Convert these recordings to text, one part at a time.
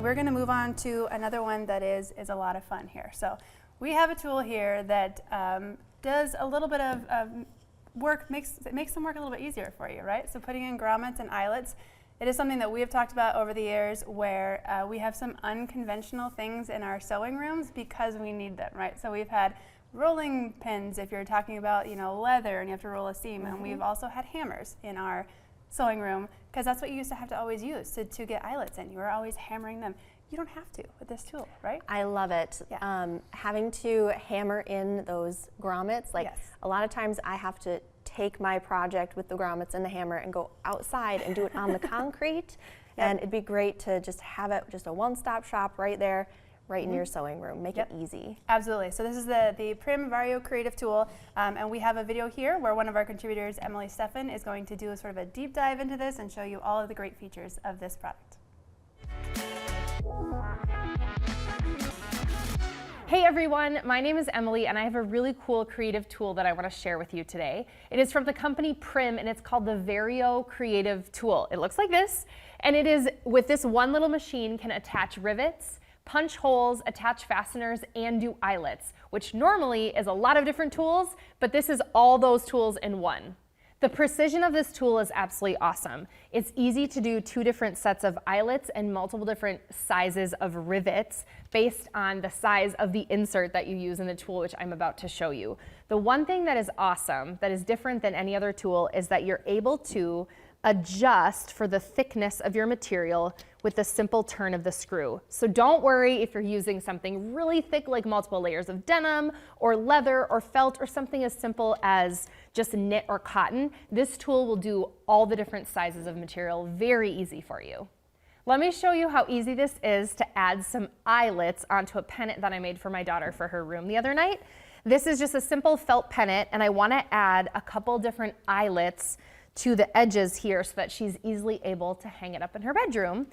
we're going to move on to another one that is a lot of fun here. So we have a tool here that does a little bit of work, makes some work a little bit easier for you, right? So putting in grommets and eyelets, it is something that we have talked about over the years where we have some unconventional things in our sewing rooms because we need them, right? So we've had rolling pins if you're talking about, you know, leather and you have to roll a seam, and we've also had hammers in our sewing room because that's what you used to have to always use to get eyelets in. You were always hammering them. You don't have to with this tool, right? I love it. Yeah. Having to hammer in those grommets, like Yes. a lot of times I have to take my project with the grommets and the hammer and go outside and do it on the concrete. Yep. And it'd be great to just have it just a one-stop shop right there, right in your sewing room. Make it easy. Absolutely. So this is the Prym Vario Creative Tool, and we have a video here where one of our contributors, Emily Steffen, is going to do a sort of a deep dive into this and show you all of the great features of this product. Hey everyone, my name is Emily and I have a really cool creative tool that I want to share with you today. It is from the company Prym and it's called the Vario Creative Tool. It looks like this, and it is, with this one little machine, can attach rivets, punch holes, attach fasteners, and do eyelets, which normally is a lot of different tools, but this is all those tools in one. The precision of this tool is absolutely awesome. It's easy to do 2 different sets of eyelets and multiple different sizes of rivets based on the size of the insert that you use in the tool, which I'm about to show you. The one thing that is awesome, that is different than any other tool, is that you're able to adjust for the thickness of your material with the simple turn of the screw. So don't worry if you're using something really thick like multiple layers of denim or leather or felt or something as simple as just knit or cotton. This tool will do all the different sizes of material very easy for you. Let me show you how easy this is to add some eyelets onto a pennant that I made for my daughter for her room the other night. This is just a simple felt pennant, and I want to add a couple different eyelets to the edges here so that she's easily able to hang it up in her bedroom.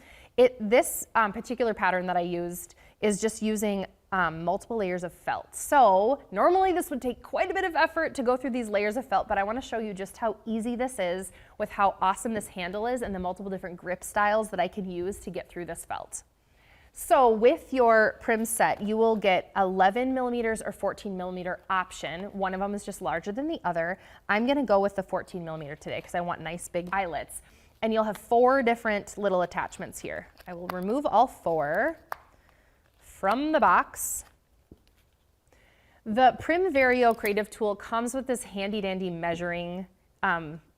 This particular pattern that I used is just using multiple layers of felt. So normally this would take quite a bit of effort to go through these layers of felt, but I want to show you just how easy this is with how awesome this handle is and the multiple different grip styles that I can use to get through this felt. So with your Prym set, you will get 11 millimeters or 14 millimeter option. One of them is just larger than the other. I'm gonna go with the 14 millimeter today because I want nice big eyelets. And you'll have 4 different little attachments here. I will remove all 4 from the box. The Prym Vario Creative Tool comes with this handy dandy measuring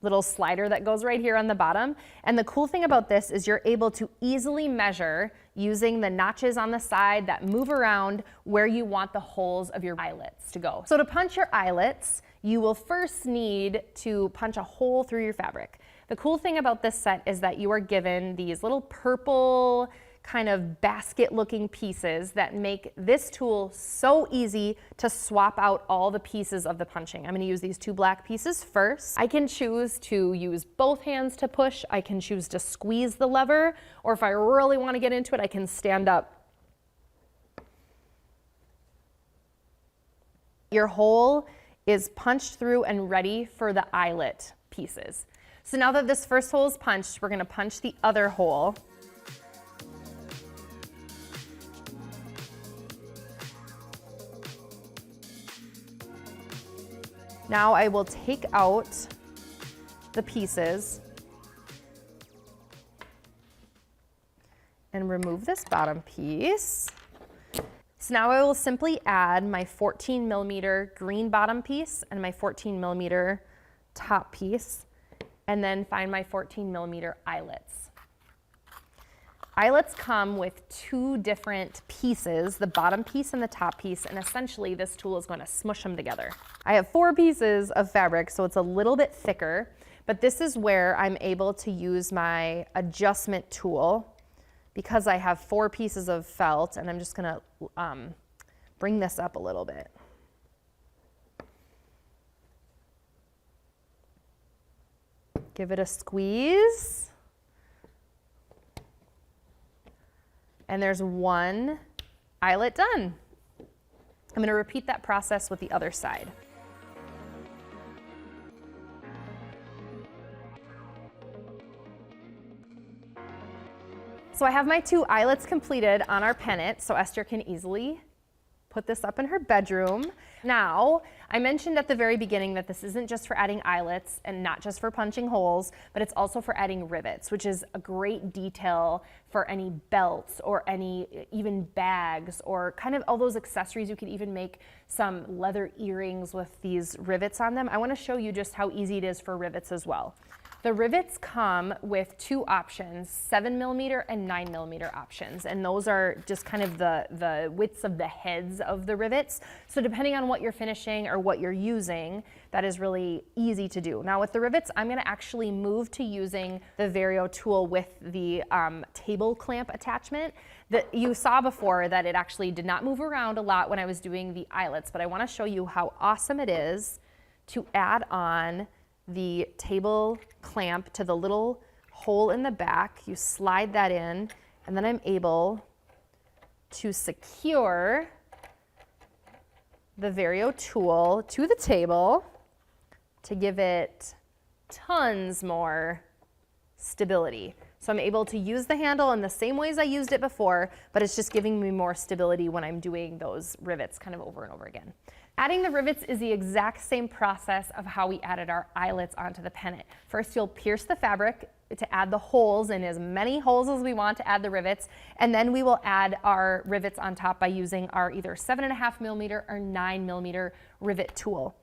little slider that goes right here on the bottom. And the cool thing about this is you're able to easily measure using the notches on the side that move around where you want the holes of your eyelets to go. So to punch your eyelets, you will first need to punch a hole through your fabric. The cool thing about this set is that you are given these little purple kind of basket looking pieces that make this tool so easy to swap out all the pieces of the punching. I'm going to use these 2 black pieces first. I can choose to use both hands to push. I can choose to squeeze the lever, or if I really want to get into it, I can stand up. Your hole is punched through and ready for the eyelet pieces. So now that this first hole is punched, we're going to punch the other hole. Now I will take out the pieces and remove this bottom piece. So now I will simply add my 14 millimeter green bottom piece and my 14 millimeter top piece, and then find my 14 millimeter eyelets. Eyelets come with 2 different pieces, the bottom piece and the top piece, and essentially this tool is going to smush them together. I have 4 pieces of fabric, so it's a little bit thicker, but this is where I'm able to use my adjustment tool because I have 4 pieces of felt, and I'm just going to bring this up a little bit. Give it a squeeze. And there's 1 eyelet done. I'm going to repeat that process with the other side. So I have my 2 eyelets completed on our pennant, so Esther can easily put this up in her bedroom. Now, I mentioned at the very beginning that this isn't just for adding eyelets and not just for punching holes, but it's also for adding rivets, which is a great detail for any belts or any even bags or kind of all those accessories. You could even make some leather earrings with these rivets on them. I want to show you just how easy it is for rivets as well. The rivets come with 2 options, 7mm and 9mm options, and those are just kind of the widths of the heads of the rivets. So depending on what you're finishing or what you're using, that is really easy to do. Now with the rivets, I'm gonna actually move to using the Vario tool with the table clamp attachment. That you saw before that it actually did not move around a lot when I was doing the eyelets, but I wanna show you how awesome it is to add on the table clamp to the little hole in the back. You slide that in, and then I'm able to secure the Vario tool to the table to give it tons more stability. So I'm able to use the handle in the same ways I used it before, but it's just giving me more stability when I'm doing those rivets kind of over and over again. Adding the rivets is the exact same process of how we added our eyelets onto the pennant. First, you'll pierce the fabric to add the holes, in as many holes as we want to add the rivets, and then we will add our rivets on top by using our either 7.5mm or 9mm rivet tool.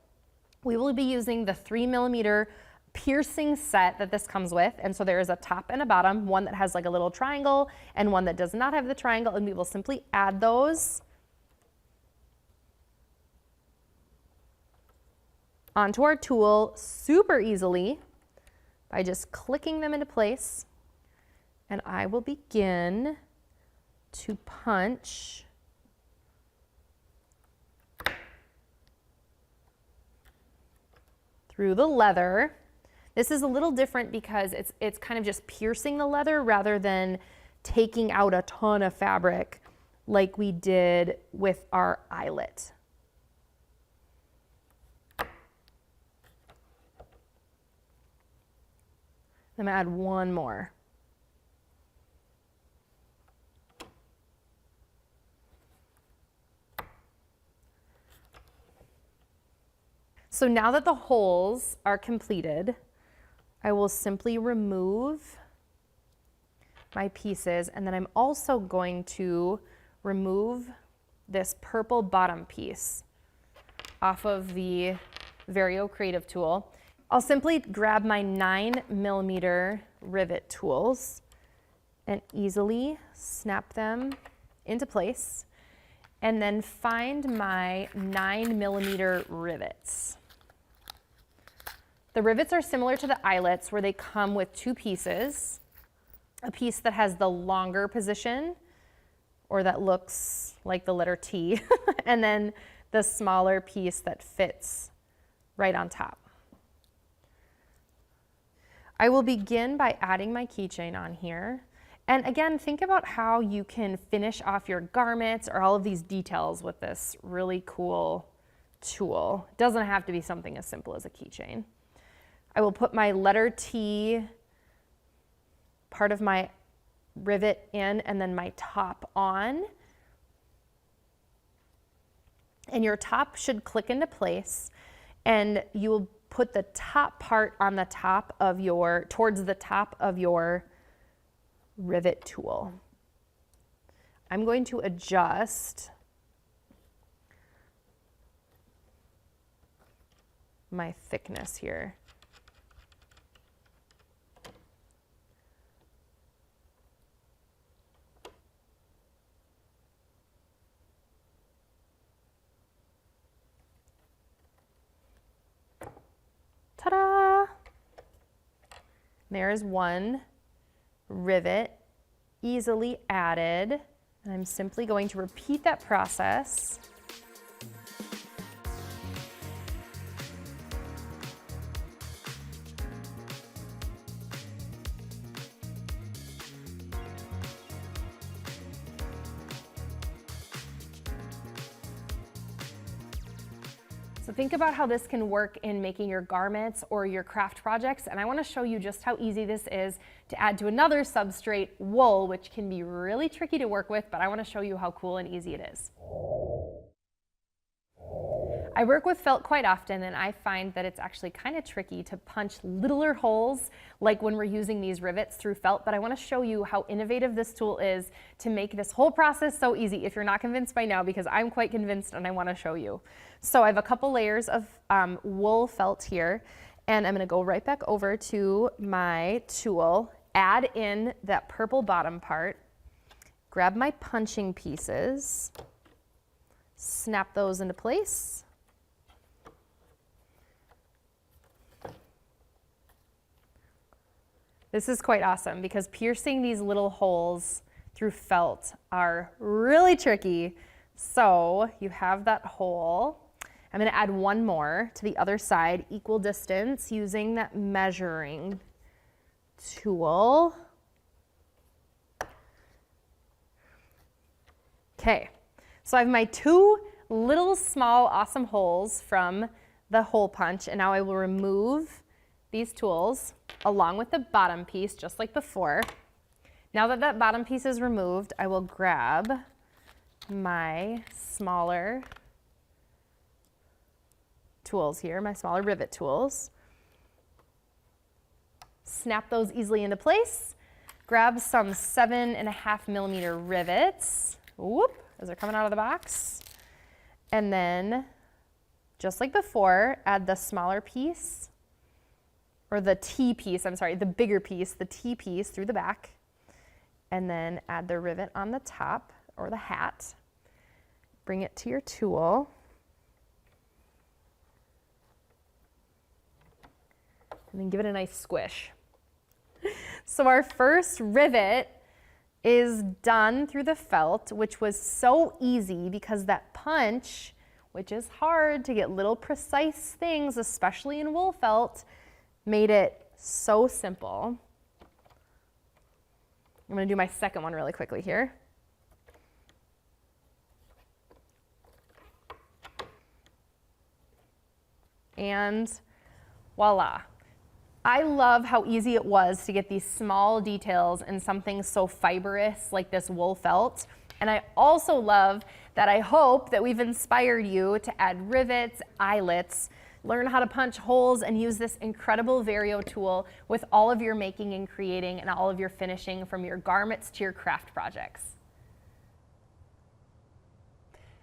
We will be using the 3mm piercing set that this comes with, and so there is a top and a bottom, one that has like a little triangle and one that does not have the triangle, and we will simply add those onto our tool super easily by just clicking them into place. And I will begin to punch through the leather. This is a little different because it's kind of just piercing the leather rather than taking out a ton of fabric like we did with our eyelet. I'm gonna add one more. So now that the holes are completed, I will simply remove my pieces, and then I'm also going to remove this purple bottom piece off of the Vario Creative Tool. I'll simply grab my 9mm rivet tools and easily snap them into place, and then find my 9mm rivets. The rivets are similar to the eyelets, where they come with 2 pieces, a piece that has the longer position, or that looks like the letter T, and then the smaller piece that fits right on top. I will begin by adding my keychain on here. And again, think about how you can finish off your garments or all of these details with this really cool tool. It doesn't have to be something as simple as a keychain. I will put my letter T part of my rivet in, and then my top on. And your top should click into place, and you will put the top part on the top of your, towards the top of your rivet tool. I'm going to adjust my thickness here. Ta-da! There's one rivet easily added, and I'm simply going to repeat that process. So think about how this can work in making your garments or your craft projects, and I want to show you just how easy this is to to add to another substrate, wool, which can be really tricky to work with, but I want to show you how cool and easy it is. I work with felt quite often, and I find that it's actually kind of tricky to punch littler holes like when we're using these rivets through felt, but I want to show you how innovative this tool is to make this whole process so easy if you're not convinced by now, because I'm quite convinced and I want to show you. So I have a couple layers of wool felt here, and I'm going to go right back over to my tool, add in that purple bottom part, grab my punching pieces, snap those into place. This is quite awesome because piercing these little holes through felt are really tricky. So you have that hole. I'm going to add one more to the other side, equal distance, using that measuring tool. Okay, so I have my two little small awesome holes from the hole punch, and now I will remove these tools along with the bottom piece, just like before. Now that that bottom piece is removed, I will grab my smaller tools here, my smaller rivet tools, snap those easily into place, grab some 7.5mm rivets, whoop, as they're coming out of the box, and then, just like before, add the smaller piece, or the T piece, I'm sorry, the bigger piece, the T piece through the back, and then add the rivet on the top, or the hat. Bring it to your tool. And then give it a nice squish. So our first rivet is done through the felt, which was so easy because that punch, which is hard to get little precise things, especially in wool felt, made it so simple. I'm going to do my second one really quickly here. And voila. I love how easy it was to get these small details in something so fibrous like this wool felt. And I also love that I hope that we've inspired you to add rivets, eyelets, learn how to punch holes, and use this incredible Vario tool with all of your making and creating and all of your finishing, from your garments to your craft projects.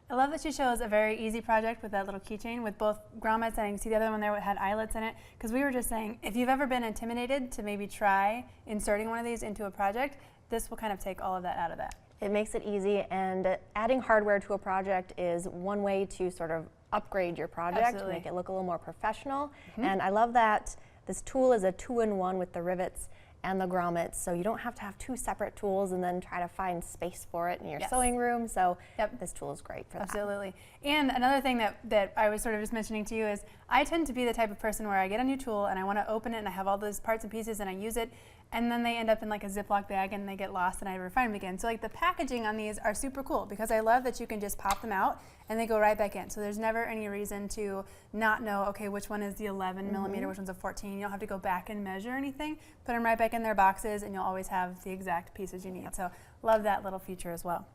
I love that she shows a very easy project with that little keychain with both grommets, and you can see the other one there that had eyelets in it, because we were just saying, if you've ever been intimidated to maybe try inserting one of these into a project, this will kind of take all of that out of that. It makes it easy, and adding hardware to a project is one way to sort of upgrade your project, Absolutely. make it look a little more professional. And I love that this tool is a 2-in-1 with the rivets and the grommets, so you don't have to have two separate tools and then try to find space for it in your sewing room. So this tool is great for that. Absolutely. And another thing that I was sort of just mentioning to you is I tend to be the type of person where I get a new tool and I want to open it and I have all those parts and pieces and I use it, and then they end up in like a Ziploc bag and they get lost and I never find them again. So like the packaging on these are super cool because I love that you can just pop them out and they go right back in. So there's never any reason to not know, okay, which one is the 11mm, which one's a 14. You don't have to go back and measure anything. Put them right back in their boxes and you'll always have the exact pieces you need. So love that little feature as well.